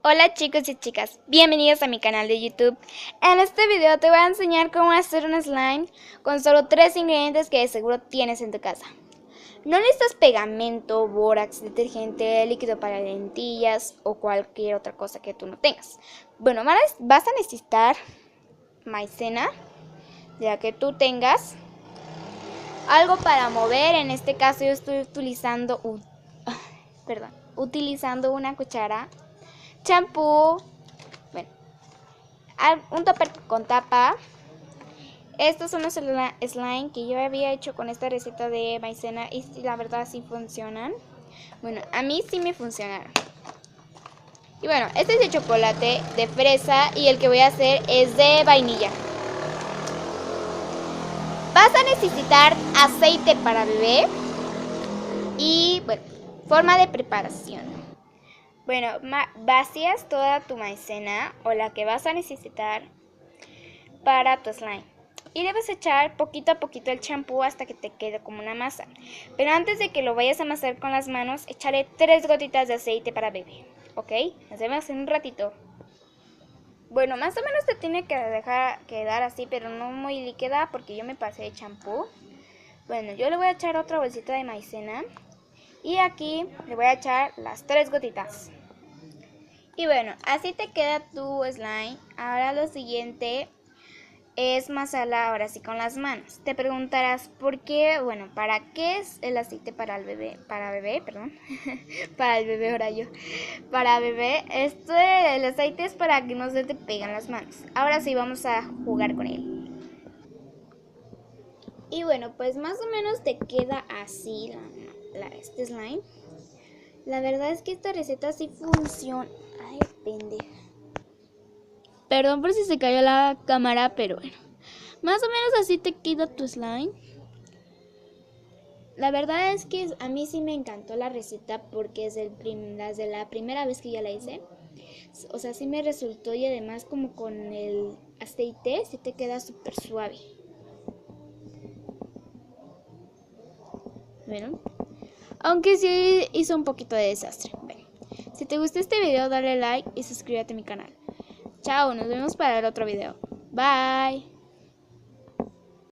Hola chicos y chicas, bienvenidos a mi canal de YouTube. En este video te voy a enseñar cómo hacer un slime con solo 3 ingredientes que de seguro tienes en tu casa. No necesitas pegamento, bórax, detergente, líquido para lentillas o cualquier otra cosa que tú no tengas. Bueno, vas a necesitar maicena, ya que tú tengas algo para mover. En este caso yo estoy utilizando una cuchara, champú, bueno, un topper con tapa. Estos son los slime que yo había hecho con esta receta de maicena y la verdad sí funcionan. Bueno, a mí sí me funcionaron. Y bueno, este es de chocolate, de fresa, y el que voy a hacer es de vainilla. Vas a necesitar aceite para bebé y bueno, forma de preparación. Bueno, vacías toda tu maicena o la que vas a necesitar para tu slime. Y debes echar poquito a poquito el champú hasta que te quede como una masa. Pero antes de que lo vayas a amasar con las manos, echaré 3 gotitas de aceite para bebé. ¿Ok? Nos vemos en un ratito. Bueno, más o menos te tiene que dejar quedar así, pero no muy líquida porque yo me pasé de champú. Bueno, yo le voy a echar otra bolsita de maicena. Y aquí le voy a echar las 3 gotitas. Y bueno, así te queda tu slime. Ahora lo siguiente es masarla ahora sí con las manos. Te preguntarás por qué, bueno, ¿para qué es el aceite para el bebé? Para bebé, perdón. Para el bebé, ahora yo. Para bebé, el aceite es para que no se te peguen las manos. Ahora sí vamos a jugar con él. Y bueno, pues más o menos te queda así este slime. La verdad es que esta receta sí funciona. Ay, pendeja. Perdón por si se cayó la cámara, pero bueno. Más o menos así te queda tu slime. La verdad es que a mí sí me encantó la receta porque es desde la primera vez que ya la hice. O sea, sí me resultó, y además como con el aceite sí te queda súper suave. Bueno, aunque sí hizo un poquito de desastre. Bueno, si te gustó este video dale like y suscríbete a mi canal. Chao, nos vemos para el otro video. Bye.